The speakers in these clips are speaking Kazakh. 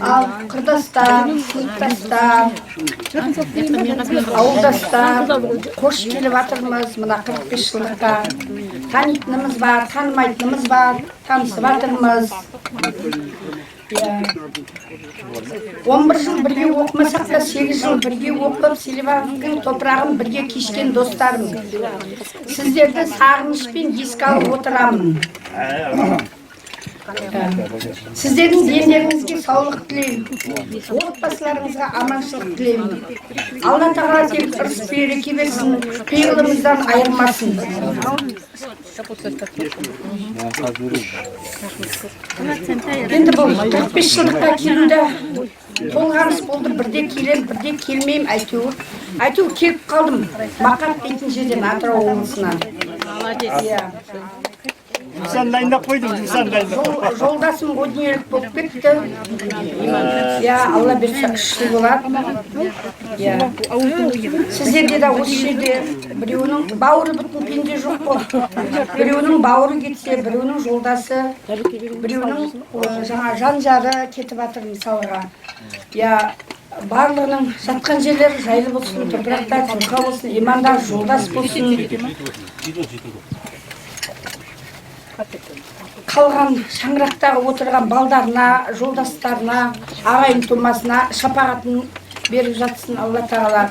Ал Қырдастан, сыныптастан, ауылдастан қош келіп жатырмыз. Мына 45 жылдыққа танитынымыз бар, танымайтынымыз бар, танысып жатырмыз. 11 жыл бірге оқымасақ та 8 жыл бірге оқып, Селивановтың топырағын бірге кешкен достарым. Сіздерді сағынышпен еске алып отырамын. Сіздердің дендеріңізге саулық тілеймін. Отбасыларыңызға аманшылық тілеймін. Алла тағала тек ырыс береке берсін, пейғылымыздан айырмасын. Енді бұл 45 жылдыққа келуді толғаныс болды. Бірде келем, бірде келмеймін. Әйтеуір келіп қалдым. Мақат дейтін жерден, Атырау облысынан. Жусан дайындап қойдым, жусан дайындап. Жолдасым дүниелік болып кетті. Алла берсе 3 жыл болады. Сіздерде де осы жерде біреуінің бауыры бүтін пенде жоқ қой. Біреуінің бауыры кетсе, біреуінің жолдасы, біреуінің жан-жары кетіп жатыр мысалға. Барлығының жатқан жерлері жайлы болсын, топырақтар тұрқа болсын, имандар жолдас болсын. Қалған шаңырақтағы отырған балдарына, жолдастарына, ағайын тумасына шапағатын беріп жатсын Алла тағала.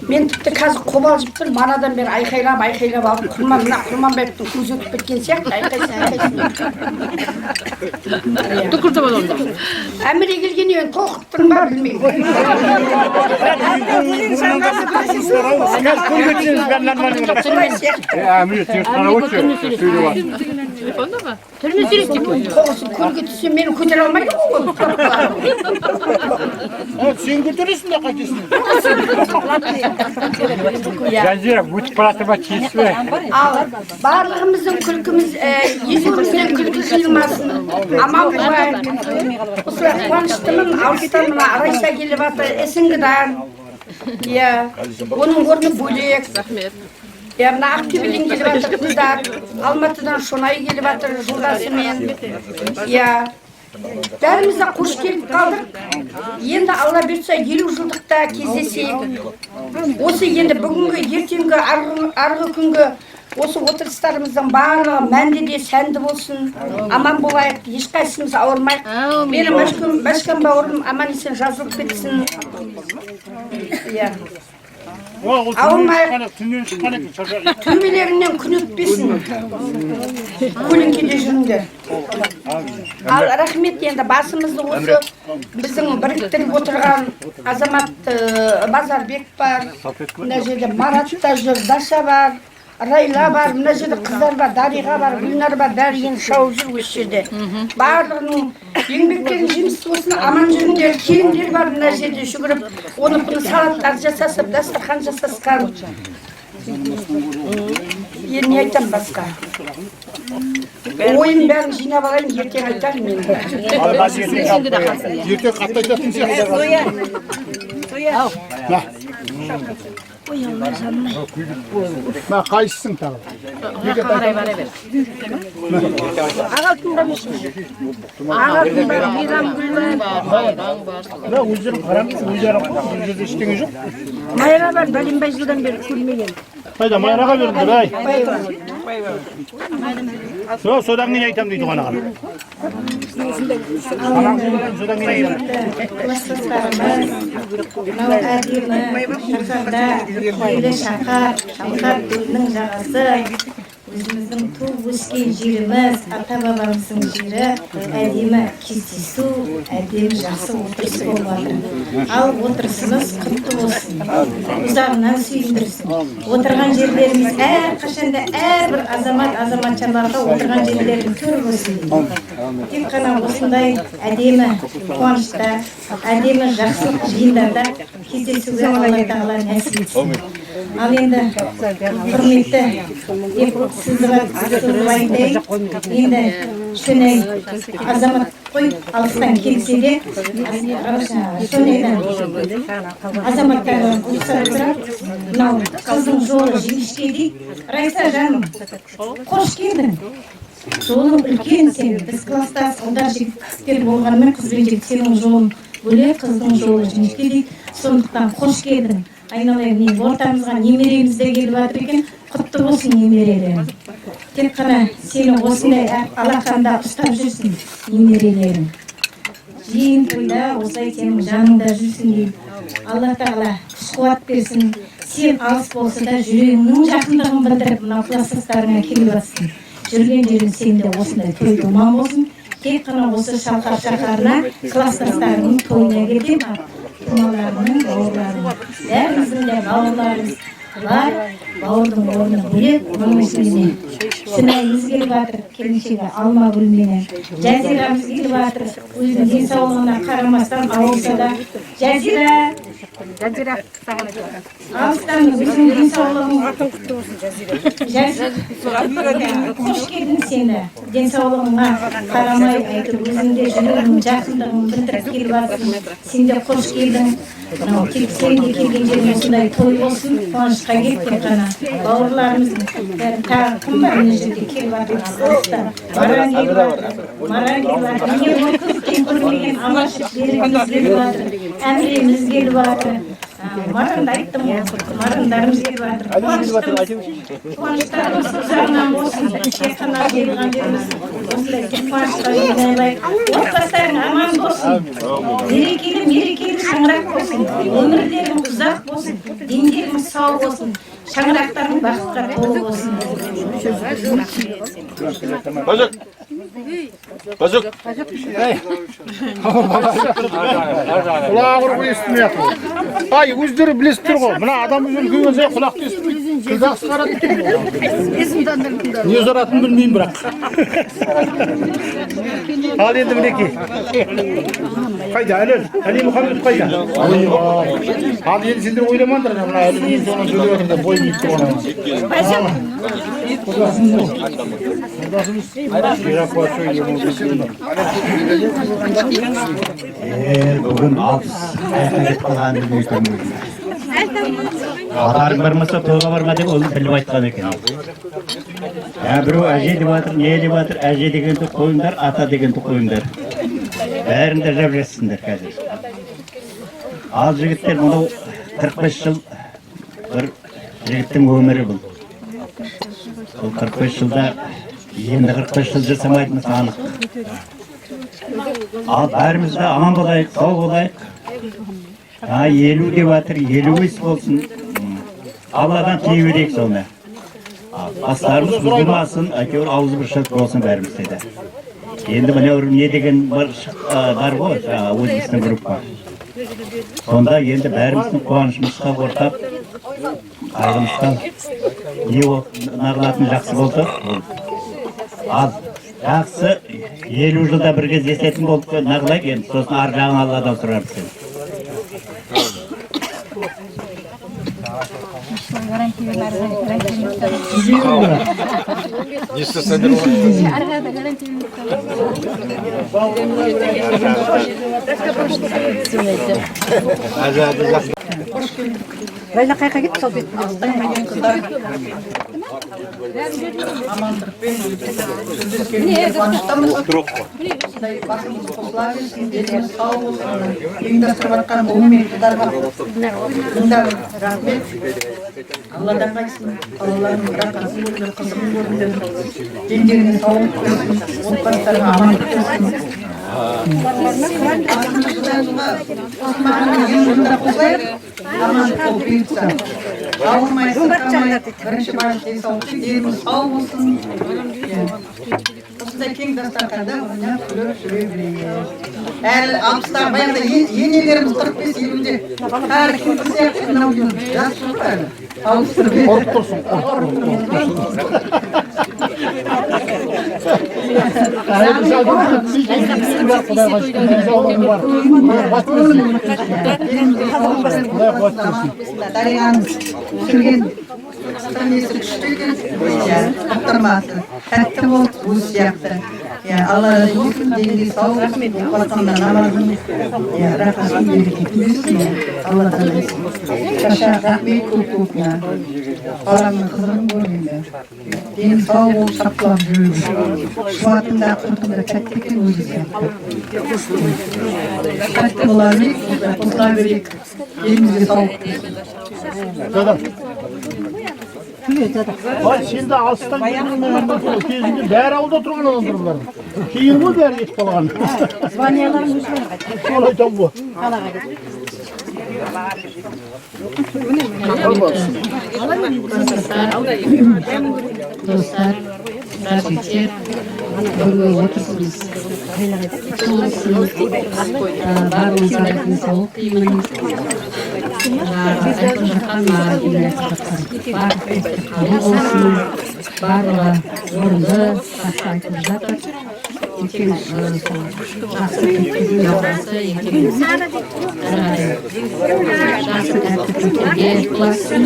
Мен тіпті қазір қобалжып тұр, манадан бері айқайлап алып, Құрманбаевтың көзі өтіп кеткен сияқты айқайсын. Түкірді бол онда. Әміре келгеннен тоқып тұрм ба білмеймін. Көрге түссе мені көтере алмайды ғой. Сен көтересің де қайтесің. Жазира, өтіп баратырма тиіспе. Ал барлығымыздың күлкіміз, екеуміздің күлкі жиылмасын. Аман болайын. Осылай қуаныштымын, алыстан мына Райса келіп жатыр, Есінгідан. Оның орны бөлек. Мына Ақтөбеден келіп жатыр қыздар, Алматыдан Шонай келіп жатыр жолдасымен. Бәрімізді қош келіп қалдық. Енді Алла берсе 50 жылдықта кездесейік. Осы енді бүгінгі, ертеңгі, арғы күнгі осы отырыстарымыздың барлығы мәнді де сәнді болсын. Аман болайық, ешқайсымыз ауырмайық. Менің Мәшкәм бауырым аман есен жазылып кетсін. Ауырмайық, төбелеріңнен күн өтпесін. Көлеңкеде жүріңдер. Ал рахмет, енді басымызды осы біздің біріктіріп отырған Азамат Базарбек бар, мына жерде Марат та жүр, Даша бар, Райла бар, мына жерде қыздар бар, Дариға бар, Гүлнар бар, бәрі енді шауып жүр осы жерде. Барлығының еңбектерін жемісті болсын, аман жүріңдер, келіндер бар мына жерде жүгіріп, оны бұны салаттар жасасып, дастархан жасасқан. Енді не айтам басқа? Ойын бәрін жинап алайын, ертең айтайын мен. Ертең қатты айтатын сияқты. Ой, Алла жанына. Қайсысың тағы? Қарай бара бер. Ағалтында мешін. Ағалтында Мейрам Гүл бар. Өздерің қараңыз, өздерің жерде ештеңе жоқ. Майра бар, бәленбай жылдан бері көрмеген. Қайда, Майраға беріңдер, ай. Содан кейін айтам дейді ғана ғана. Содан кейін айтам. Қойлы шақар гүлінің жағасы, өзіміздің туып өскен жеріміз, ата-бабамыздың жері, әдемі кездесу, әдемі жақсы отырыс болып жатыр. Ал отырысымыз құтты болсын, ұзағынан сүйіндірсін. Отырған жерлеріміз әрқашанда әрбір азаматшаларға отырған жерлерін төр болсын. Тек қана осындай әдемі қуанышта, әдемі жақсылық жиындарда кездесуге Алла тағала нәсіп етсін. Ал енді құрметті сізді айтайын, енді Шөней азамат қой алыстан келсе де Шөнейдің азаматтары ұлсап тұрып, мынау қыздың жолы жіңішке дейді. Райса жаным, қош келдің. жолың үлкен сен. Біз класстас ұлдар жігіттер болғанымен қыз бен жігіт сенің жолың бөлек, қыздың жолы жіңішке дейді. Сондықтан қош келдің. Айналайын, мен ортамызға немереміз де келіп жатыр екен. Құтты болсын немерелерің. Тек қана сені осындай алақанда ұстап жүрсін немерелерің. Жиын тойда осылай сенің жаныңда жүрсін дейді. Алла тағала күш қуат берсін. Сен алыс болса да жүрегіңнің жақындығын білдіріп, мынау класстастарыңа келіп жатсың. Жүрген жерің сенде осындай той думан болсын. Тек қана осы Шалқар шаһарына класстастарыңның тойына келген тұмаларының бауырларының. Бәріміздің де бауырларымыз бар, бауырдың орны бөлек, оның ішінде Шынайымыз келіп жатыр, келіншегі Алма Гүлменен. Жазирамыз келіп жатыр, өзінің денсаулығына қарамастан ауылса да. Жазира, алыстан өзінің денсаулығын қош келдің сені. Денсаулығыңа қарамай айтып, өзіңде жүрегіңнің жақындығын білдіріп келіп жатырсың. Сен де қош келдің. Сен де келген жерің осындай той болсын, қуанышқа кел тек қана. Бауырларымыздың бәрін тағы кім бар мына жерде келіп жатыр алыстан. Маран келіп жатыр, Маран келіп жатыр. Міне бұл қыз кең көрмеген Амашев берігіміз келіп жатыр, Әміреміз келіп жатыр. Маранды айттым ғой, марандарымыз келіп жатыр. Қуаныштарымыз жағынан болсын, тек қана келген жеріміз осылай қуанышқа жинайлайық. Отбастарың аман болсын, мерекелі шаңырақ болсын, өмірлерің ұзақ болсын, дендерің сау болсын, шаңырақтарың бақытқа толы болсын. Бажық. Құлағы естімей жатыр. Ай, өздері білесіздер ғой. Мына адам үлкен жай құлақты естімейді. Күлдақсы қарады. Не жаратынын білмеймін бірақ. Ал енді мінекей. Қайда, Әли Мұхаммед қайда? Ал енді сендер ойламаңдар, мына Әли соны сөйлеп жатыр да бой биік тұрған. Бүгін алпыс әкеліп қалғанды білмейтін. Атарың бармаса тойға барма деп оны біліп айтқан екен. Біреу әже деп жатыр, не деп жатыр, әже дегенді қойыңдар, ата дегенді қойыңдар. Бәрін де жап жатсыңдар қазір. Ал жігіттер мұнау 45 жыл бір жігіттің өмірі бұл. Бұл 45 жылда енді 45 жыл жасамайтынымыз анық. Ал бәріміз де аман болайық, сау болайық. 50 деп жатыр, 55 болсын. Алладан тілей берейік соны. Бастарымыз бұзылмасын, әйтеуір аузы бір шылт болсын бәрімізде де. Енді міне не деген бар ғой, өзіміздің группа. Сонда енді бәріміздің қуанышымызға ортақ, қайғымызға не нағылатын жақсы болды. Ал жақсы 50 жылда бір кез естетін болдық, нағылайық енді, сосын ар жағын Алладан сұрармыз енді. Не істесеңдер Райна қайқа кетті сол бетінде. Амандықпен жүздескенге қуаныштамыз. Осындай басымыз қосыла берсін, деніміз сау болсын. Ұйымдастырып жатқан ұлы мен қыздарға рахмет. Алладан қайтсын, балаларының рақасын, қызығын көріңдер. Дендеріне саулық берсін, отбасыларға амандық берсін. Амандық болып бұйыртса. Ауырмай сырқамай, бірінші барып денсаулықпен деніміз сау болсын. Осындай кең дастарханда ойнап күліп жүре білейік. Әлі алпыстағы баяғыда енелеріміз 45-50-де. Әрі кім сияқты мынау деймін. Жас жоқ әлі. Ауыстырып еді. Қорып тұрсын, Дариғамыз өсірген қыстан есір күшті екен, таптырмасы. Тәтті болды, өз сияқты. Алла разы болсын, деніңіз сау, отбасында намазың, рахатын берекет берсін, Алла разы болсын. Шаша, рахмет көп, балаңның қызығын көріңдер. Денің сау болып сақталап жүріңдер. Шуатында, құртында тәтті екен өзі сияқты. Тәтті бола берейік, қосыла берейік, елімізге сау. Ay şimdi alsıdan gezinde bәр ауылда тұрған адамдар бұлар. Кейін ғой бәрі кетіп қалған. Званияларың өшірген қайда? Сол айтам ғой. Достар, размечер, бүгін отырсыз. Барлығыңызға денсаулық тілеймін. Айтып жатқан қабыл болсын. Барлығы орынды, жақсы айтып жатыр. Ертең жақсы кеткен жалғасы, ертең жақсы тәртіптерге құласын.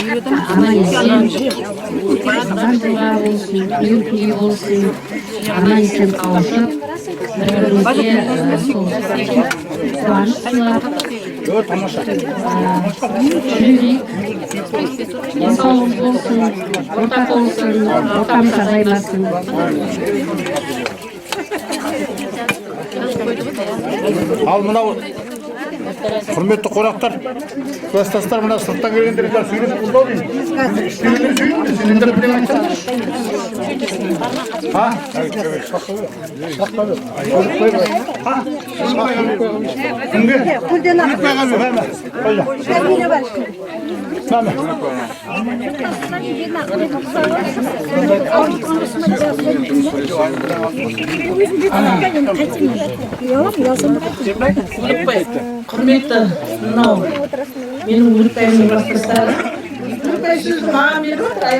Аман есен, жылдан жылға болсын, күн болсын, аман есен қауышып, бір-бірімізге сол қуаныш сыйлап, жүрейік, денсаулық болсын, ортақ болсын, ортамыз азаймасын. Ал мынау құрметті қонақтар, кластастар, мына сырттан келгендерге сөйлеп болды деймін. Іштеріңдер сөйлеймін, сендер білем айтсаңдар. Кімге? Гүлден ақ. Кәміне бар. Құрметті мынау менің Үрікбайымның кластастары. Үрікбай сөзді маған беріп отыр,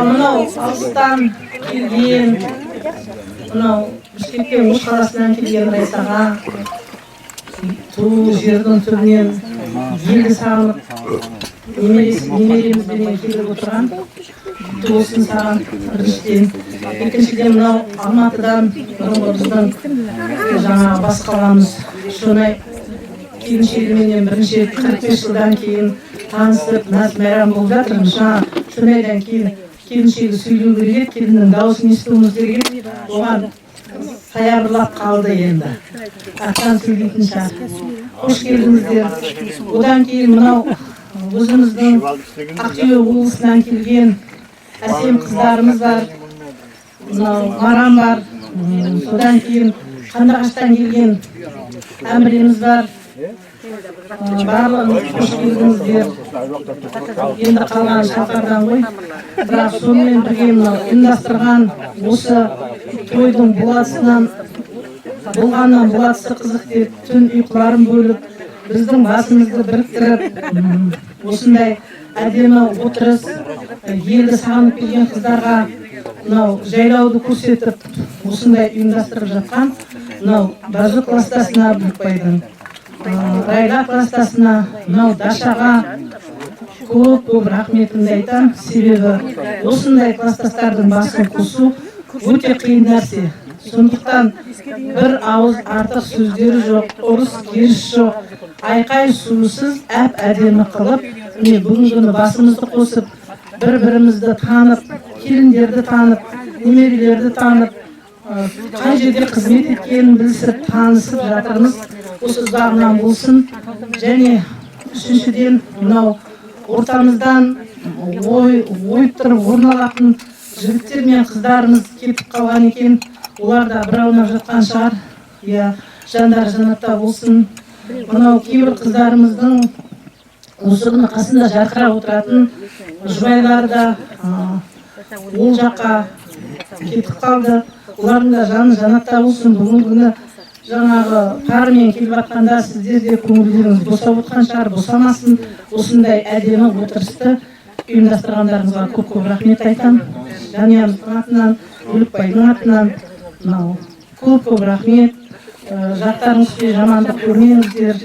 мынау алыстан келген, мынау Бішкекке Ош қаласынан келген Райсаға, туылған жердің түбінен елді сағынып, немеремізбенен келіп отырған. Туылсын саған біріншіден. Екіншіден мынау Алматыдан бұрынғы біздің жаңағы бас қаламыз Шонай келіншегіменен бірінші 45 жылдан кейін танысып, мәз-мәйрам болып жатырмыз. Жаңа Шонайдан кейін келіншегі сөйлеу керек, келіннің дауысын естуіміз керек. Оған саябырлап қалды енді. Аттан сөйлейтін шығар. Қош келдіңіздер. Одан кейін мынау өзіміздің Ақтөбе облысынан келген әсем қыздарымыз бар. Марам бар. Содан кейін Қандыағаштан келген әміреміз бар. Барлығыңыз қош келдіңіздер. Енді қалған шалқардан ғой. Бірақ сонымен бірге ұйымдастырған осы тойдың болғаннан болатысы қызық деп түн ұйқыларын бөліп, біздің басымызды біріктіріп, осындай әдемі отырыс, елді сағынып келген қыздарға жайлауды көрсетіп, осындай ұйымдастырып жатқан Базу кластасына Бүрікбайдың, Райла кластасына, Дашаға көп рахметімді айтам. Себебі осындай кластастардың басын қосу өте қиын нәрсе. Сондықтан бір ауыз артық сөздері жоқ, ұрыс керіс жоқ, айқай сусыз әп-әдемі қылып, бүгінгі басымызды қосып, бір-бірімізді танып, келіндерді танып, немерелерді танып, қай жерде қызмет еткенін білсіп, танысып жатырмыз. Осы ұзағынан болсын. Және үшіншіден мынау ортамыздан ойып тұрып орын алатын жігіттер мен қыздарымыз кетіп қалған екен. Олар да бір аунап жатқан шығар. Жандар жанатта болсын. Мынау кейбір қыздарымыздың осы күні қасында жарқырап отыратын жұбайлары да ол жаққа кетіп қалды. Олардың да жаны жанатта болсын. Бүгінгі күні жаңағы парымен келіп жатқанда сіздер де көңілдеріңіз босап отқан шығар, босамасын. Осындай әдемі отырысты ұйымдастырғандарыңызға көп-көп рахмет айтам. Жаниямыздың атынан, Үрікбайдың атынан көп-көп рахмет. Жақтарыңызға жамандық көрмеңіздер.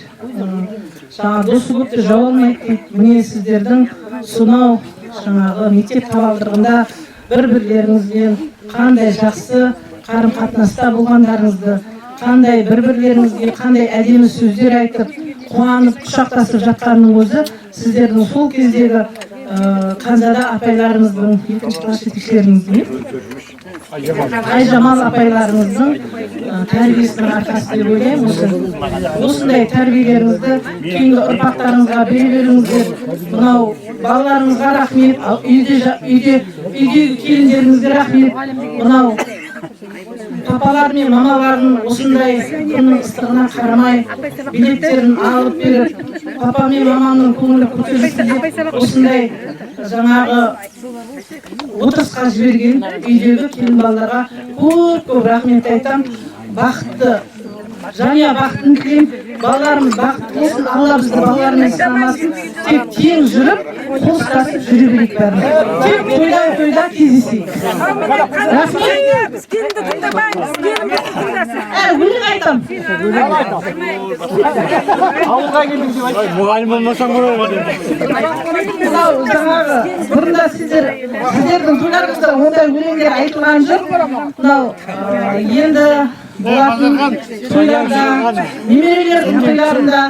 Жаңа досы көпті жау алмайды. Міне сіздердің сонау жаңағы мектеп табалдырығында бір-бірлеріңізбен қандай жақсы қарым-қатынаста болғандарыңызды, қандай бір-бірлеріңізге қандай әдемі сөздер айтып, қуанып, құшақтасып жатқанның өзі сіздердің сол кездегі Қанзада апайларымыздың, екінші класс жетекшілеріміздің, Айжамал апайларымыздың тәрбиесінің арқасы деп ойлаймын. Осындай тәрбиелеріңізді кейінгі ұрпақтарыңызға бере беріңіздер. Мынау балаларыңызға рахмет, үйдегі келіндеріңізге рахмет. Мынау папалар мен мамалардың осындай күннің ыстығына қарамай билеттерін алып беріп, папа мен маманың көңілі көтерілсін деп осындай жаңағы отырысқа жіберген үйдегі келін балаларға көп рахмет айтам. Бақытты жанұя бақытын тілеймін. Балаларымыз бақытты болсын, Алла бізді балалармен сынамасын. Тек тең жүріп, қол ұстасып жүре берейік бәріміз. Тек тойда кездесейік. Рахмет. Biz kelindi tındamayız, kelindi tındasın. Өлең айтам. Ауылға келдік деп айтты. Мұғалім болмасаң болады. Мынау жаңағы бұрында сіздердің тойларыңызда ондай өлеңдер айтылған жоқ. Мынау енді болатын тойларда, немерелердің тойларында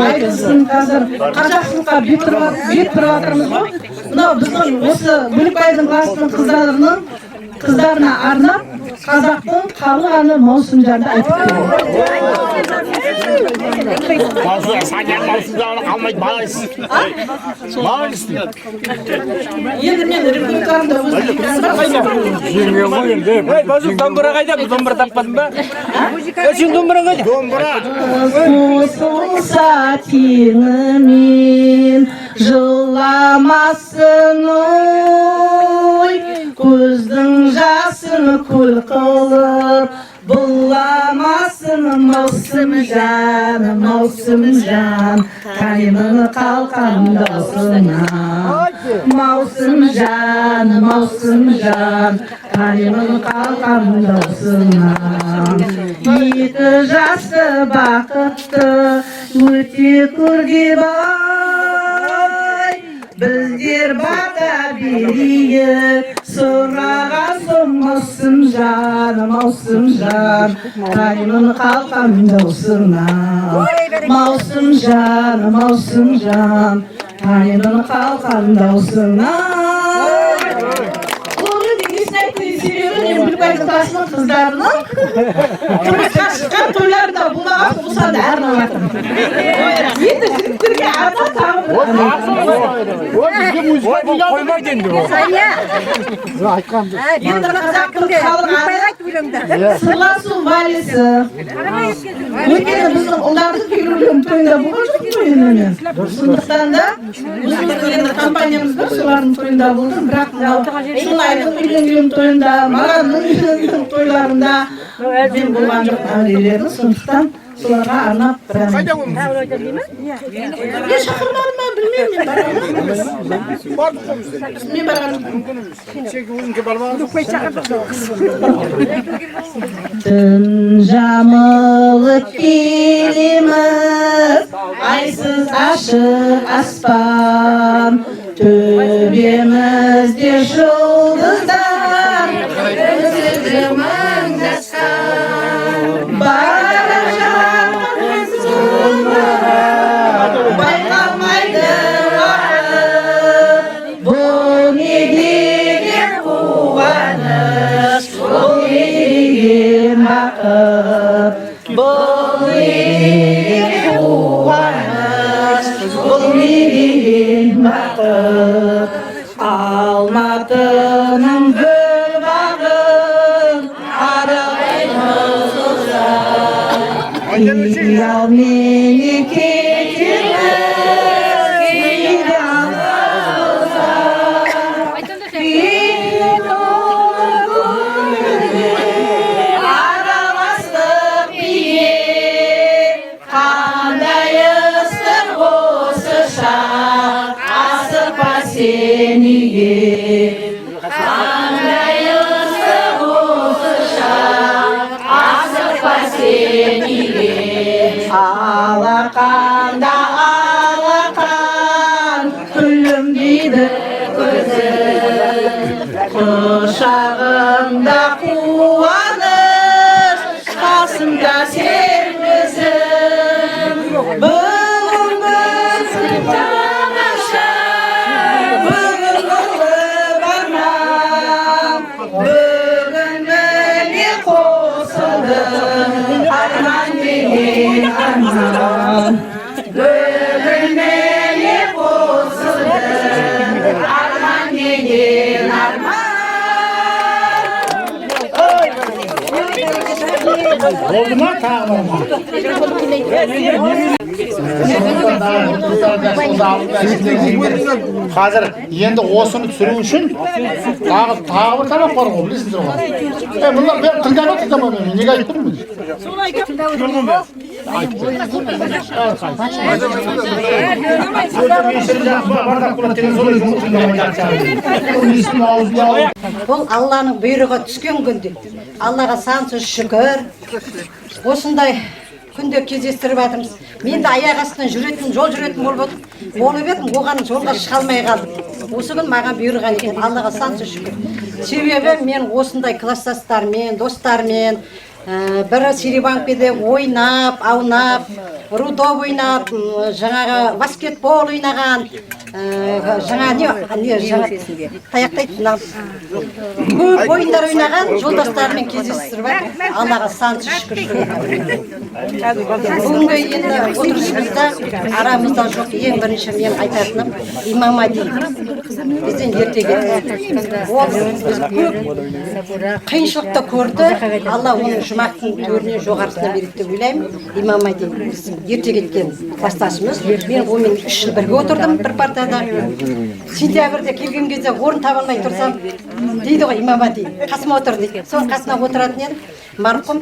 айтылсын. Қазір қазақшылыққа бет бұрып жатырмыз ғой. Мынау біздің осы Бөлікбайдың класының қыздарына арнап қазақтың халық әні маусымжанды айтып береді. Енді мен республикамда Жеңген ғой енді. Бозық домбыра қайда? Бұл домбыра таппадың ба? Сен домбыраң қайда? қосылса теңімен жыламасын ой, көздің жасын көл қылып бұламасын маусым жан, қайның қалқан даусына. Маусым жан, қайның қалқан даусына. Екі жасы бақытты өте көрге бай, біздер бата берейік сұраған соң. Маусым жан, қайның қалқан даусына. Маусым жан, қайның қалқан даусына. Бөлікбайдың класының қыздарының тұрмысқа шыққан тойларында болмаған болса да арнап жатырмын. Енді жігіттерге арнап Қоймайды енді ол. енді қазақтың халық әні сырласу вальсі. Өйткені біздің ұлдардың кейбіреулерінің тойында болған жоқ қой енді. Сондықтан да өзіміздің енді компаниямыз бар, солардың тойында болдым. Бірақ Шұнайдың үйленген тойында, Маранның үйленген тойларында мен болған жоқ әулиелердің. Сондықтан соларға арнап бір ән. Қайда болмыз? Не шақырмадым ба, білмеймін мен барғанмын. Мен барғанмын. Түн жамылып келеміз, айсыз ашық аспан, төбемізде жұлдыздар, өзі мыңдасқан. Бара жатқан зұлмат, байқалмайды уақыт. Бұл не деген қуаныш, бұл не деген бақыт. Бұл не деген қуаныш, бұл не деген бақыт. Алматының бір бағын аралаймыз ұзақ. Қиялменен кетеміз, кейде ұзақ. Биік толы көңілде араластық биік. Қандай ыстық осы шақ, асықпа сен үйге. Қандай ыстық осы шақ, асықпа сен үйге. Алақанда алақан, күлімдейді көзі. құшағында қуаныш, қасымда сен өзің. Бүгін біздің тамаша, бүгін ұлы бармам, бүгін міне қосылды арман менен арман. Бүгін міне қосылды арман менен арман. Oldu mu? Tamam. Қазір енді осыны түсіру үшін тағы бір тамақ бар ғой, білесіңдер ғой. Бұлар бәрі тыңдап отыр да мен неге айтып тұрмын? Бұл Алланың бұйрығы түскен күнде. Аллаға сансыз шүкір. Осындай күнде кездестіріп жатырмыз. Мен де аяқ астынан жүретін, жол жүретін болып едім, оған жолға шыға алмай қалдым. Осы күн маған бұйырған екен. Аллаға сансыз шүкір. Себебі мен осындай класстастармен, достармен, бірі Серебанкеде ойнап, аунап, рудо ойнап, жаңағы баскетбол ойнаған, таяқтайтын көп ойындар ойнаған жолдастарымен кездестіріп Аллаға сансыз шүкір. Бүгінгі енді отырысымызда арамызда жоқ ең бірінші мен айтатыным Имам Мади бізден ерте кетті. Ол біз көп қиыншылықты көрді. Алла оның жұмақтың төріне жоғарысына береді деп ойлаймын. Имам Мади біздің ерте кеткен класстасымыз. Мен онымен 3 жыл бірге отырдым бір партада. Сентябрьде келген кезде орын таба алмай тұрсам, дейді ғой Имам Мади, қасыма отыр дейді. Сол қасына отыратын едім. Марқұм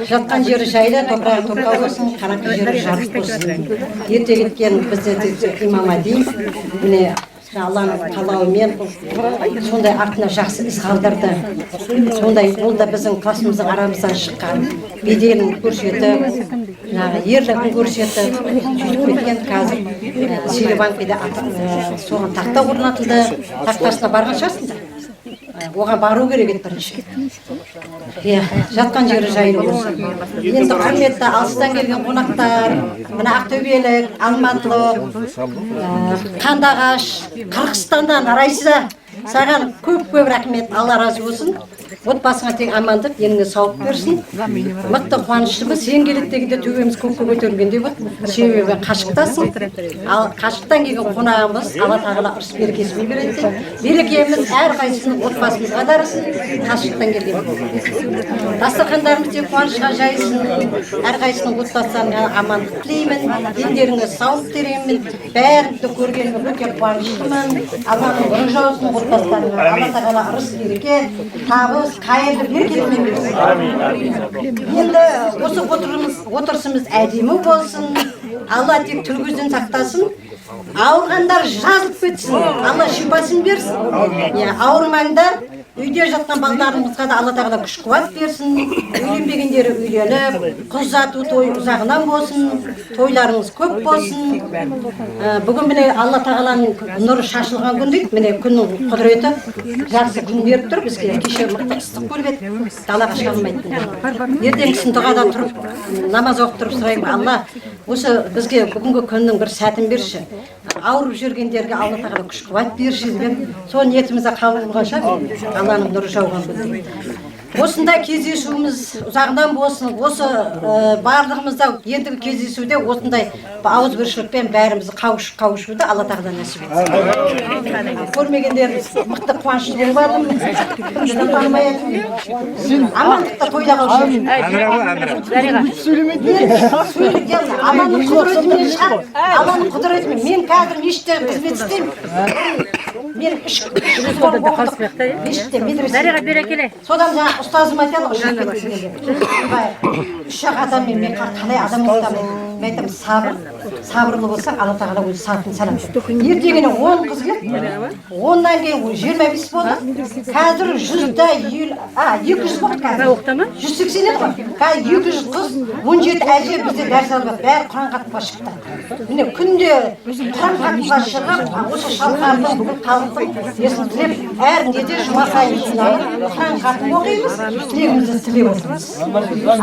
жатқан жері жайлы, топырағы торқау болсын, қараңғы жері жарық болсын. Ерте кеткен бізде Имам Мади, міне Алланың қалауымен сондай артына жақсы із қалдырды. Сондай ол да біздің классымыздың арамыздан шыққан беделін көрсетіп, ерлігін көрсетіп, сөйтіп кеткен. Қазір Серебанкеде соған тақта орнатылды. Тақтасына барған шығарсыңдар. Оған бару керек еді бірінші. Жатқан жері жайлы болсын. Енді құрметті алыстан келген қонақтар, мына Ақтөбелік, Алматылық, Қандыағаш, Қырғызстандан Райса, саған көп рахмет, Алла разы болсын. Отбасыңа тек амандық, деніңе сауық берсін. Мықты қуаныштымыз, сен келеді дегенде төбеміз көкке көтерілгендей болды. Себебі қашықтасың. Ал қашықтан келген қонағымыз Алла тағала ырыс берекесін береді. Берекеміз әрқайсының отбасымызға дарысын, қашықтан келген. Дастархандарымыз тек қуанышқа жайсын, әрқайсының отбасыларына амандық тілеймін, дендеріңе сауық тілеймін. Бәріңді көргеніме өте қуаныштымын. Алланың нұры жаусын отбасыларына. Алла тағала ырыс береке, табыс, қайырлы берекелімен берсін. Енді осы отырысымыз әдемі болсын. Алла тек тіл көзден сақтасын. Ауырғандар жазылып кетсін. Алла шипасын берсін. Ауырмаңдар. Үйде жатқан балаларымызға да Алла тағала күш қуат берсін. Үйленбегендері үйленіп, қыз ұзату той ұзағынан болсын, тойларыңыз көп болсын. Бүгін міне Алла тағаланың нұры шашылған күн дейді. Міне күннің құдіреті жақсы күн беріп тұр. Бізге кеше мықты ыстық болып еді. Далаға шыға алмайтын. Ертеңгісін дұғадан тұрып, намаз оқып тұрып сұраймын, Алла осы бізге бүгінгі күннің бір сәтін берші. Ауырып жүргендерге Алла тағала күш қуат берші деп, сол ниетімізді қабыл болғанша Алланың нұры жауған күн. Осындай кездесуіміз ұзағынан болсын, осы барлығымызда ендігі кездесуде осындай ауызбіршілікпен бәрімізді қауышуды Алла тағала нәсіп етсін. Көрмегендер мықты қуанышты болып алдым. Амандықта тойда қалшы. Алланың құдіретімен шығар. Алланың құдіретімен. Мен қазір мешітте қызмет істеймін. Мен үш содан жаңа ұстазым айтады үш ақ адаммен мен қалай адам ұстамын. Мен айтамын сабыр, сабырлы болсақ, Алла тағала өзі сатын санап. Ертеңіне 10 қыз келді. 10-нан кейін 25 болды. Қазір 200 болды қазір. 180 еді ғой. Қазір 200 қыз, 17 әже бізде дәріс алып, бәрі Құран хатымға шықты. Міне күнде Құран хатымға шығып, осы шалқарды бүгін халықтың есін тілеп, әр неде жұма сайын жиналып, Құран хатым оқимыз, тілегімізді тілеп отырмыз.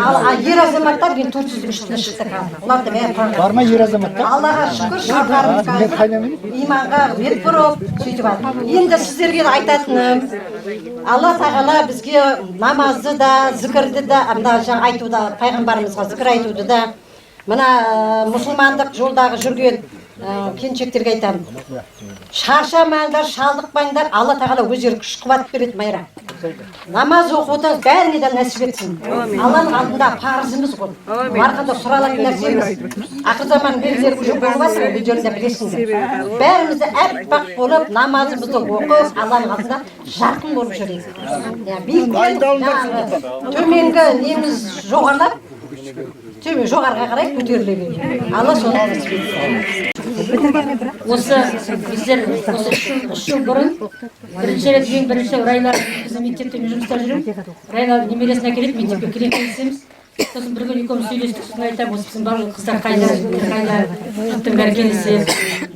Ал ер азаматтар мен 403-тен шықты қазір. Оларды бәрі Құран хатым. Бар ма ер азаматтар? Аллаға шүкір, шалқарымызға иманға бет бұрып, сөйтіп алды. Енді сіздерге айтатыным, Алла тағала бізге намазды да, зікірді да, айтуда, пайғамбарымызға зікір айтуды да, мына мұсылмандық жолдағы жүрген келіншектерге айтамын. Шаршамаңдар, шалдықпаңдар, Алла тағала өздері күш қуат береді, Майра. Намаз оқуды бәріне де нәсіп етсін. Алланың алдында парызымыз ғой. Арқада сұралатын нәрсеміз. Ақыр заман белгілері уже болып жатыр, өздеріңде білесіңдер. Бәрімізді әппақ болып, намазымызды оқып, Алланың алдында жарқын болып жүрейік. Төменгі неміз жоғарлап, жоғарға қарай көтеріле берейік. Алла соны нәсіп етсін. Осы біздер осы 3 жыл бұрын бірінші рет ең бірінші Райла біздің мектепте жұмыста жүрмін. Райла немересін әкеліп мектепке келе келісеміз. Сосын бір күн екеуміз сөйлестік, сосын айтамын, осы біздің барлық қыздар қайда, жұрттың бәрі келісіп,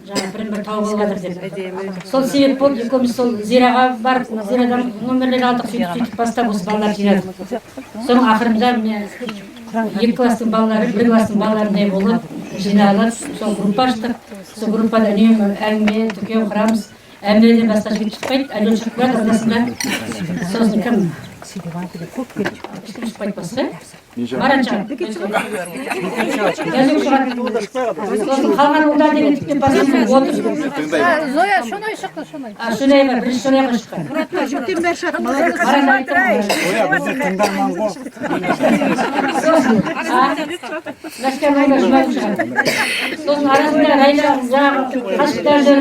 жаңағы бірін-бір тауып алып жатыр деп. Сол себеп болды, екеуміз сол Зираға барып, Зирадан номерлер алдық, сөйтіп бастап осы балалар жинадық. Соның ақырында 2 класстың балалары, 1 класстың балаларындай болып жиналып, сол группа аштық. Сол группада үнемі әңгіме, дүкен құрамыз. Әңгімеден басқа жігіт шықпайды, әлем шығып тұрады, арасында. Сосын кім? Ешкім шықпайды болса? Маратжан. Қалған ұлдар деген тіптен басында отыр. Зоя, шоной шықты, шоной. Шоной бар, бірінші шонайға шыққан. Жүктен бәрі шықты. Зоя, біздің тыңдарман ғой. Ләшкәр Райла жұбайып шығады. Сосын арасында Райла жаңағы қашықтар жүр,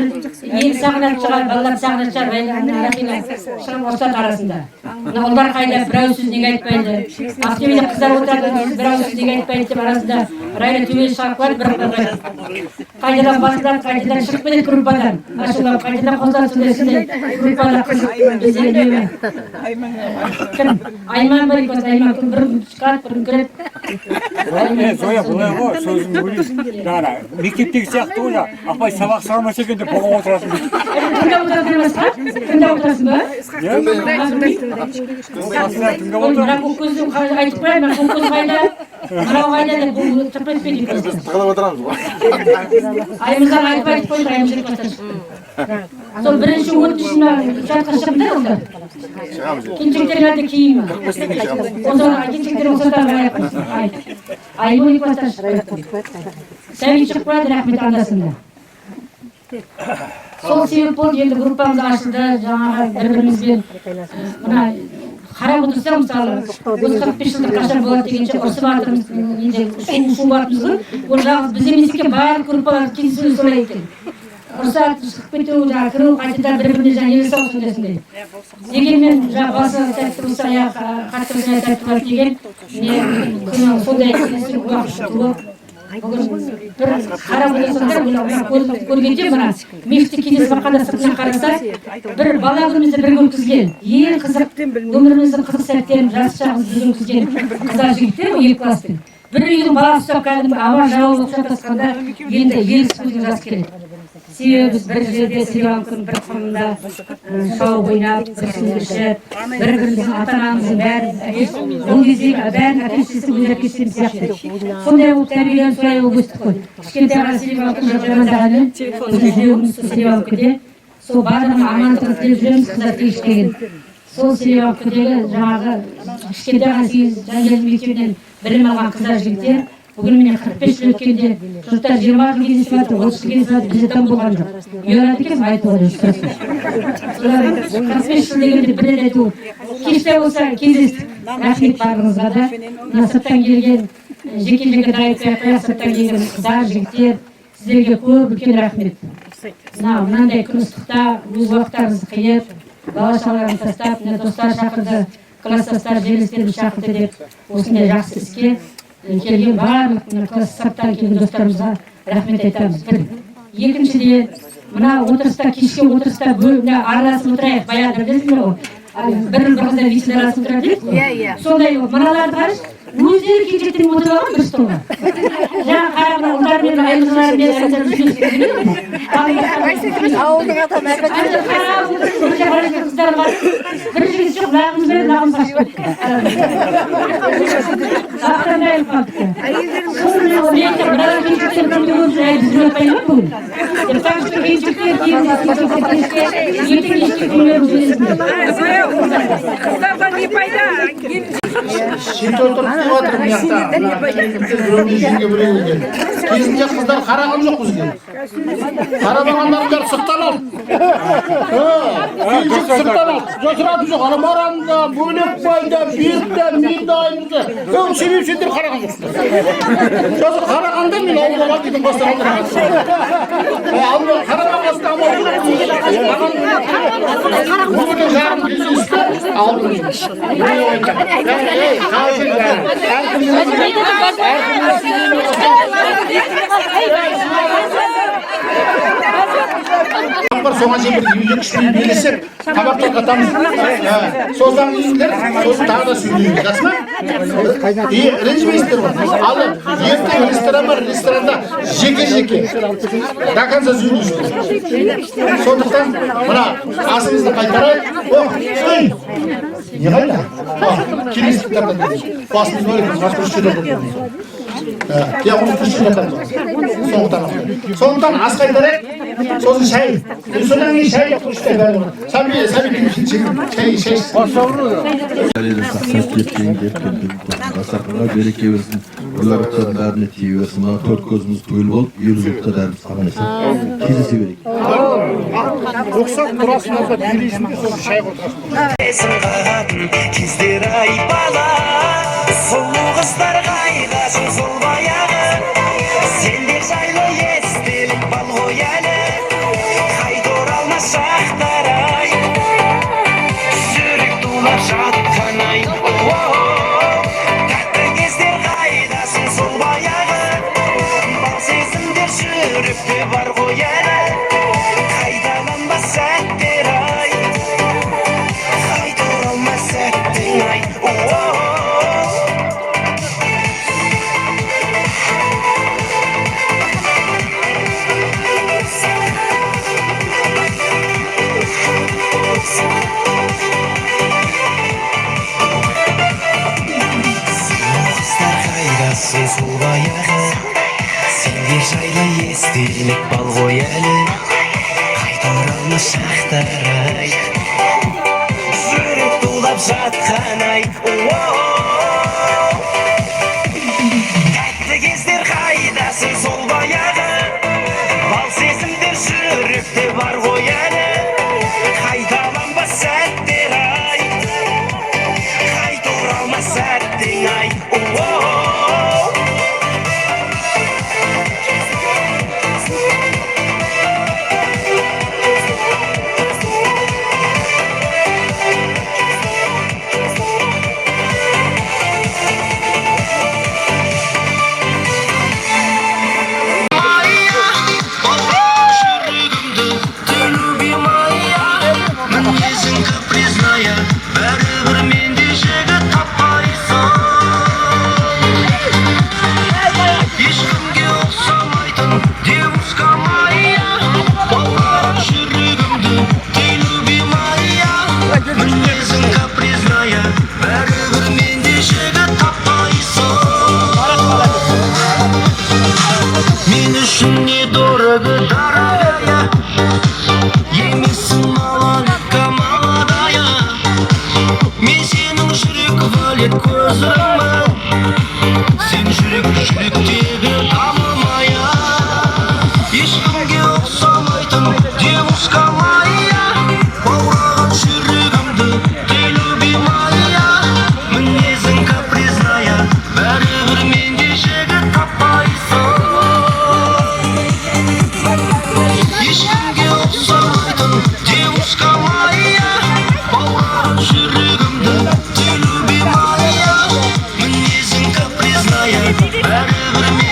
ел сағынат шығады, балалар сағынат шығады, Райланың арасында шығып ортат арасында. Ұлдар қайда, бір ауыз сөз неге айтпайды. Ақтөбеде қыздар отырады, бір ауыз сөз неге айтпайды деп арасында Райла төбелес шығарып қояды, бір қылға. Қайтадан басылар, қайтадан шығып кетеді группадан. Ашылап, қайтадан қосылады сөйлесінде группада қыз бізде үнемі. Кім? Айман бар екенсіз, Айман күн бір шығады, бір кіреді. Зоя, бұлай ғой, сөзін бөлейсің. Мектептегі сияқты ғой, апай сабақ сұрамаса екен деп бұға отырасың. Кімде отырасың басқа? Кімде отырасың ба? Бірақ бұл көзді айтып қояды, бұл көз қайда, мынау қайда деп бұл тұрып етпейді. Біз тығылып отырамыз ғой. Айымыздан айтып қойды, айым жүрек басташы. Сол бірінші өтішіне жатқа шығымдар олар. Кеншектерін әлде кейін ма? Кеншектер осыдан айым өйік басташы. Сәбей шығып қояды, рахмет андасында. Сол себеп болды, енді группамыз ашылды, жаңағы бір-бірімізбен қарап отырсақ, мысалы, осы 45 жылдық қашан болады дегенше ұрсып жатырмыз, енді шу батымыз ғой. Ол жалғыз біз емес екен, барлық группалар кездесуі солай екен. Ұрсат, шығып кету, жаңағы кіру, қайтадан бір-біріне жаңағы ел сау сөйлесінде. Дегенмен, жаңағы басы тәтті болса, қатты болса тәтті болады деген, күні сондай кездесу уақыт туып, бүгін бір қарап отырсаңдар, көргенде мына мешітте кеңес баққанда сыртынан қараса, бір бала күнімізді бірге өткізген, ең қызық өміріміздің қызық сәттерін, жас шағымызды бірге өткізген қыздар жігіттер ғой, 2 класстың. Бір үйдің баласы ұстап кәдімгі ауа жауып ұқсатасқанда, енді ел көздің жас келеді. Себебі біз бір жерде Сыйланкүн бір құмында шауып ойнап, бір суды ішіп, бір-біріміздің ата-анамыздың бәрі, ол кездегі бәрін әке-шешесі өз әкесімен сияқты. Сондай болып тәрбиеленіп солай болып өстік қой. Кішкентай ғана Сыйланкүн жамандағаны, өзі жүрегіміз Сыйланкүнде, сол барлығын амандығын тілеп жүреміз, қыздар тегіштеген. Сол Сыйланкүндегі жаңағы кішкентай ғана 8 жанжелді мектебінен білім алған қыздар жігіттер, бүгін міне 45 жыл өткенде жұрттар 20 жыл кездесіп жатыр, 30 жыл кездесіп жатыр, бізде дым болған жоқ. Ұялады екен, айтып отыр. 45 жыл дегенде бірден айту, кеште болса кездестік. Рахмет барлығыңызға да. Мына сырттан келген, жеке-жеке дайындықпай қоя, сырттан келген қыздар, жігіттер, сіздерге көп үлкен рахмет. Мынандай күн ыстықта өз уақыттарыңызды қиып, бала-шағаларын тастап, достар шақырды, класстастар, жерлестеріміз шақырды деп осындай жақсы іске келген барлық класс сырттан келген достарымызға рахмет айтамыз. Бір. Екіншіден, мына отырыста, кешке отырыста араласып отырайық, баяғыда білесіңдер ғой. Бір қыздан бесін арасып тұрады дейді. Сондай мыналарды қараш, өздері келжеттен отырып алған бір столға. Жаңа қарағына ұлдармен, айлығылармен әріндер ауылдың атам бір жігіт жоқ, лағымыз бен лағымыз қашып кетті. Ақтандай алып қалдық. Мыналар келжеттен күнде көп жүрәй біздің өтпайды ма бүгін? Так что келжеттер Қыздардан не пайда? Шет отырып жатыр мына жақта. Кезінде қыздар қараған жоқ бізге. Қарамағандар бәрі сырттан алды. Келжек сырттан алды. Жосыратын жоқ. Аламаранда, Бөлекбайда, Берікте, Меңдайымызда. Себеп сендер қараған жоқсыңдар. Жосыр қарағанда мен ауылға бар дейтін бастар алдырған. Қарамаған басында амал жоқ. Бүгінгі жарым кездесті алдым. Соған жер бір екі-үш минут белесіп, табақтар қатамыз. Содан кейіндер, сосын тағы да сөйлейміз. Жақсы ма? Ренжімейсіздер ғой. Ал ертең ресторан бар, ресторанда жеке-жеке. До конца сөйлейсіздер. Сондықтан мына асымызды қайтарайық. Не қайда? Келестіктардан дейміз. Басымыз бар екен, басқа үшшелерден дейміз. Я оны күшілден сондықтан ас қайтарайық. Сосын шай. Содан кейін шай күшті бәрі. Сәбеттің шай. Сақсат кеткен басақыға береке берсін. Бұларықтан бәріне тие берсін. Мына төрт көзіміз тойыл болып, елу жылқы дәріміз қалан есен. Кездесе берейік. Оқсақ тұрасыңызда билейсіңде сосын шай отырасың. Кездер ай бала, сұлу қыздар қайдасың сол баяғы. Сендер жайлы естелік бал ғой әлі, қайта оралмас шақтар ай. Жүрек тулап жатқан ай. Тәтті кездер қайдасың сол баяғы. Бал сезімдер жүректе бар ғой әлі, қайталанбас сәттер ай. Қайта оралмас сәттің ай. Сол баяғы, сендер жайлы естелік бал ғой әлі, қайта оралмас шақтар ай. Жүрек тулап жатқан ай. Тәтті кездер қайдасың сол баяғы, бал сезімдер жүректе бар ғой әлі, қайталанбас сәттер ай. Қайта оралмас сәттің ай. Жүрегімді, любимая, мінезің капризная, бәрібір мен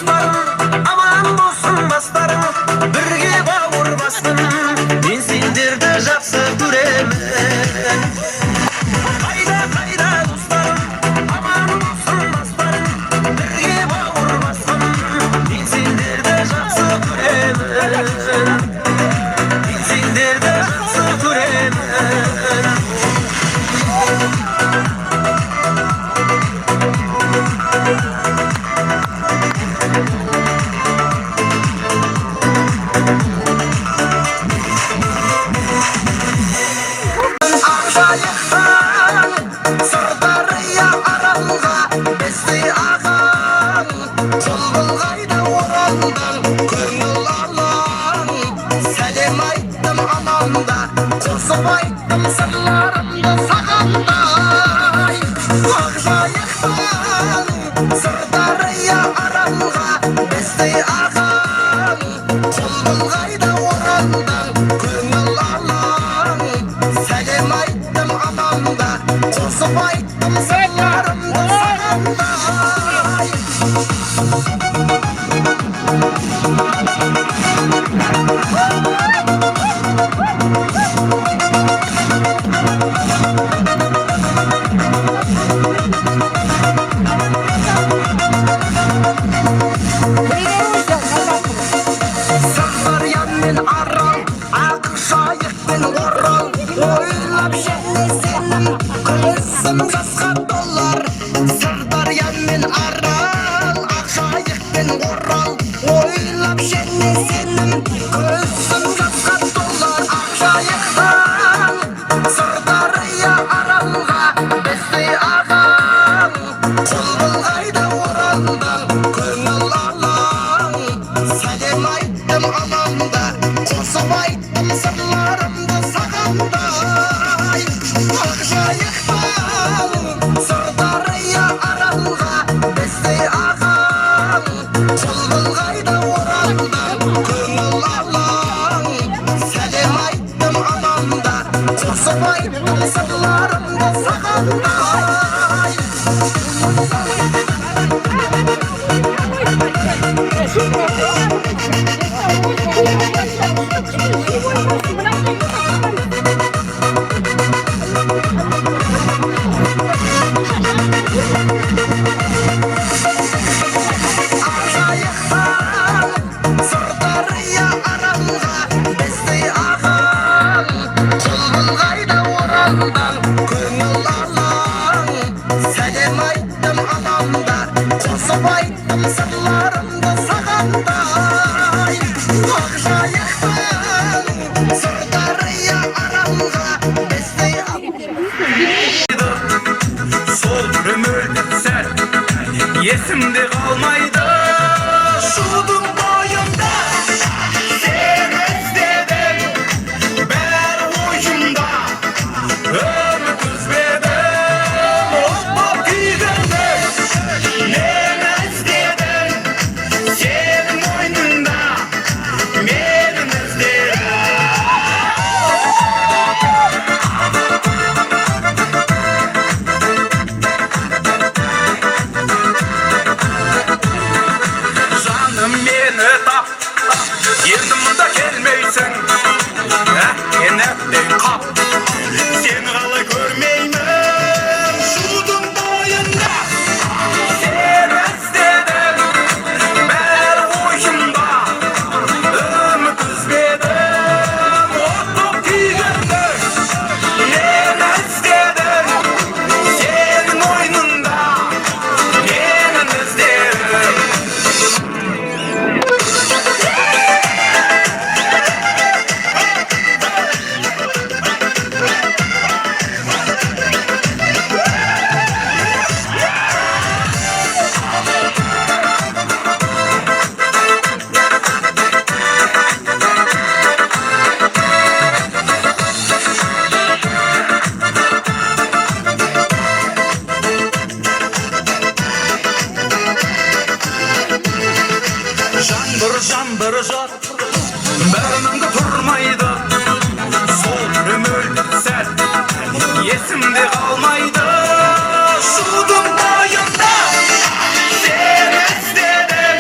достарым, аман болсын бастарым, бірге бауыр бастым, мен сендерді жақсы көремін. Қайда қайда достарым, аман болсын бастарым, бірге бауыр бастым, мен сендерді жақсы көремін. Мен сендерді жақсы көремін. Сырдария аралға бізде ағаң, Құлбылғайды оралдан көңіл алаң. Сәлем айттым анамда, қосып айттым сырларымды сағандай. Ақжайықтан Сырдария аралға бізде ағаң, Құлбылғайды оралдан көңіл алаң. Сәлем айттым анамда, қосып айттым сырларымды сағандай. Сырдария мен Арал, Ақжайық пен Орал, ойлап және сенім көзім жасқа толар. Сырдария мен Арал, Ақжайық пен Орал, ойлап және сенім көзім жасқа толар. Ақжайықтан Сырдария аралға бізде ағаң, Құлбылғайды оралдан көңіл алаң. Сәлем айттым анамда, қосып айттым сырларымды сағандай. Ақжайықтан Сырдария аралға бізде ағаң, Құлбылғайды оралдан көңіл алаң. Сәлем айттым анамда, қосып айттым сырларымды сағандай. Ақжайықтан Сырдария аралға бізде ағаң, Құлбылғайды оралдан көңіл алаң. Сәлем айттым анамда, қосып айттым сырларымды сағандай. Ақжайықтан Сырдария аралға бізде сол өмірлік сәт есімде қалмайды. Шудың бойында сені іздедім, бәрі ойымда үміт үзбедім. От боп күйгенмін, нені іздедім, сенің мойныңда менің іздедім. Жаным мені тап, енді мұнда келмейсің. Әттен әттен қап, сені қалай көрмеймін. Шудың бойында сені іздедім, бәрі ойымда үміт үзбедім. От боп күйгенмін, нені іздедім, сенің мойныңда менің іздедім. Жаңбыр жар, бәрініңді тұрмайды. Сол өмірлік сәт есімде қалмайды. Шудың бойында сені іздедім,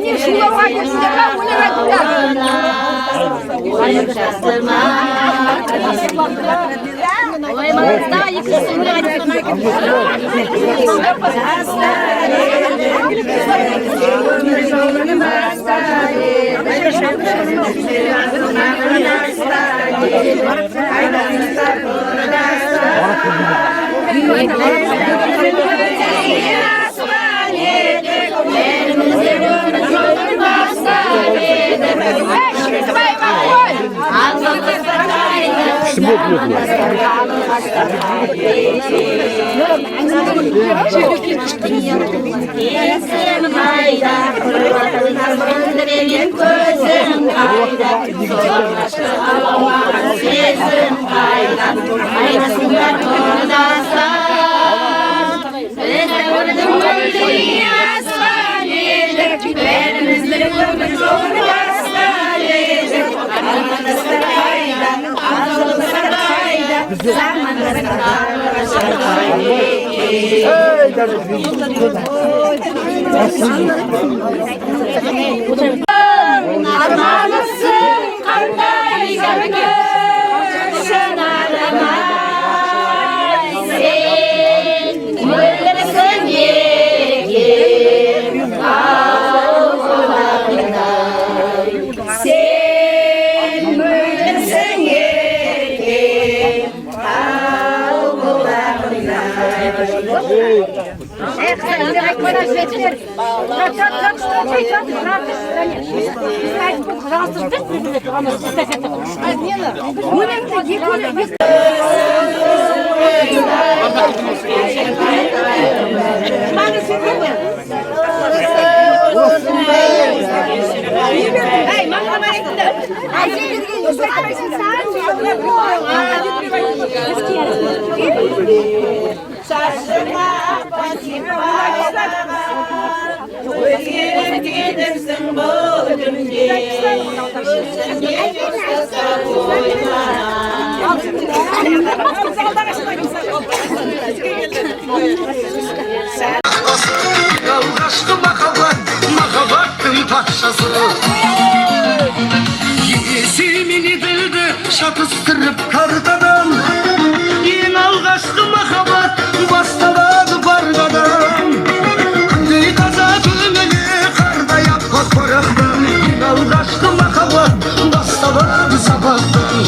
Не шулауға келсіңдер ма? Өлең айтыңдар. Algaçlı mahabbettin paşası Yesimini bildi şatыстырıp kardadan Yen algaçlı mahabbat bastaladı bardadan Күндей таза көңілі қарда yapmak барақтан Yen algaçlı mahabbat bastaladı sabahtan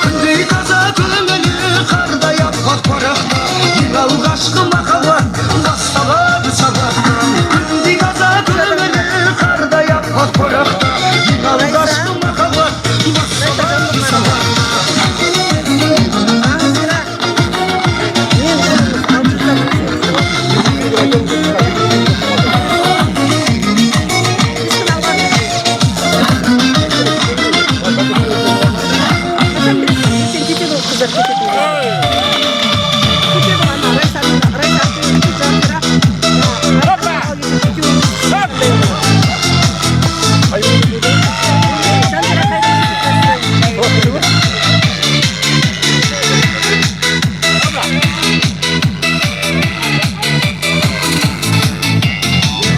Күндей таза көңілі қарда yapmak барақтан Yen algaçlı mahabbat bastaladı sabahtan Күндей таза көңілі қарда yapmak барақтан Yen algaçlı mahabbat bastaladı sabahtan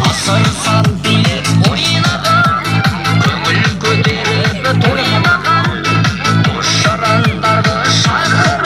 Asarsan bilek oynadan Көңіл көтеріп тойнаған Boş жарандарды шақырып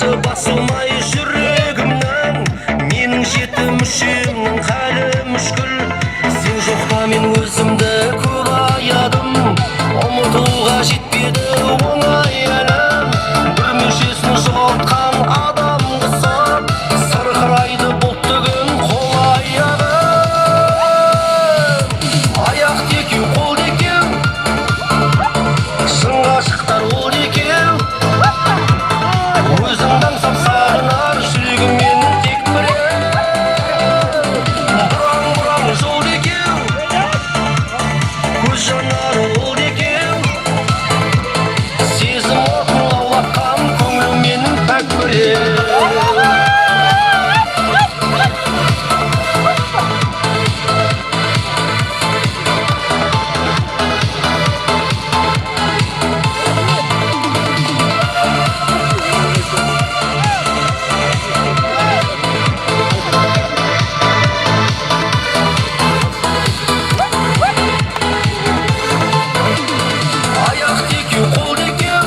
Тынышы басылмай жүрегімнің, менің жеті мүшемнің халі мүшкіл. Сен жоқта мен өзімді көп аядым, ұмытуға жетпеді оңай әлім. Бір мүшесін жоғалтқан адам құсап, сырқырайды бұлттығын қол аяғым. Аяқ екеу, қол екеу, шыңға шықтар ол екеу. Өзіңді аңсап сағынар жүрегіммен тек біреу. Бұраң жол екеу, көз жанары ол екеу. Сезім отын лаулатқан көңілім менің пәк біреу. Аяқ екеу, қол екеу,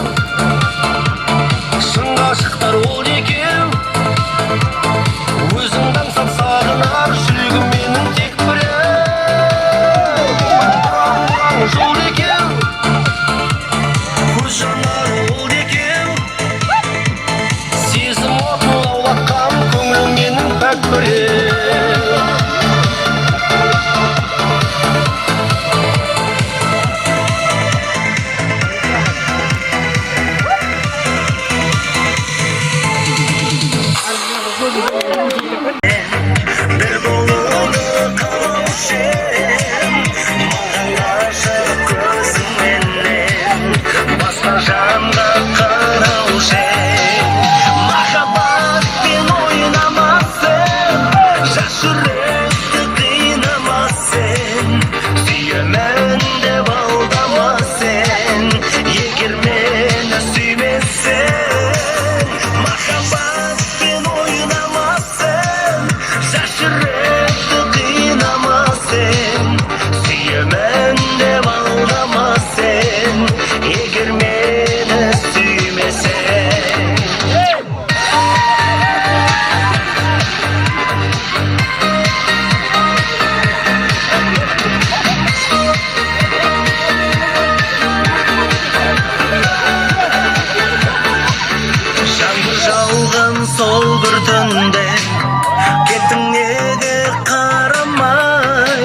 шыңға шықтар ол екеу. Өзіңді аңсап сағынар жүрегім менің тек біреу. Бұраң жол екеу, көз жанары ол екеу. Сезім отын лаулатқан көңілім менің пәк біреу. Bir bolunu kalmışım, mağdan aşık gözümden, basma janda karalışım. Mahabatpен oynamazsın, жас жүректі қинамazsın, сүйемін деп алдамazsın, егер мені сүймесең. Mahabatпен oynamazsın, жас жүректі қинамazsın, сүйемін деп алдамazsın, егер мені сүймесең. Жанды жалған сол бір түнде, кеттің неге қарамай.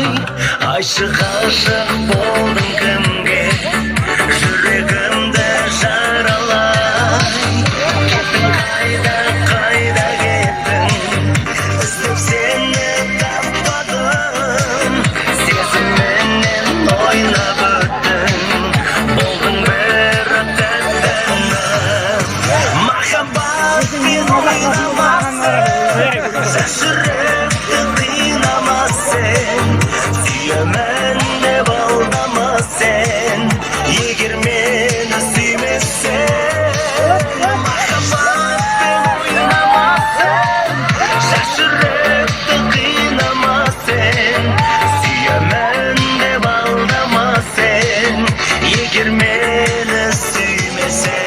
Айшық ғашық болдың кімге, жүрегімді жаралай. Кеттің қайда кеттің, іздеп сені таппадым. Сезімменен ойнап өттің, болдың бір тәттім. Mahabatпен oynamazsın, жас жүректі қинамazsın, сүйемін деп алдамazsın, егер мені сүймесең. Mahabatпен oynamazsın, жас жүректі қинамazsın, сүйемін деп алдамazsın, егер мені сүймесең.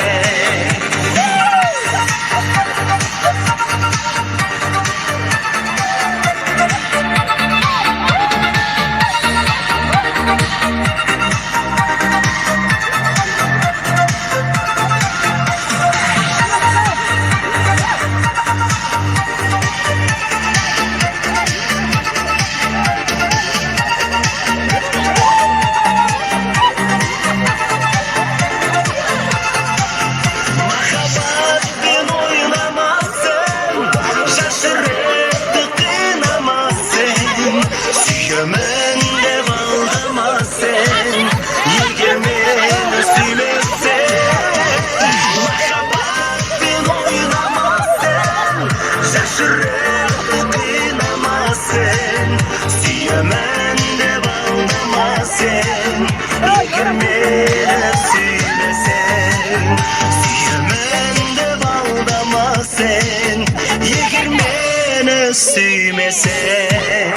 Mahabatпен oynamazsın, жас жүректі қинамazsın, сүйемін деп алдамazsın, егер мені сүймесең. Mahabatпен oynamazsın, жас жүректі қинамazsın, сүйемін деп алдамazsın, егер мені сүймесең. Suyemін деп алдамazsın, егер мені сүймесең.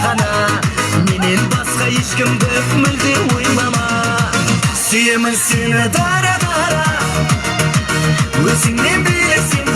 ғана менен басқа ешкімді мүлде ойлама сүйемін сені дара дара өзіңнен білесің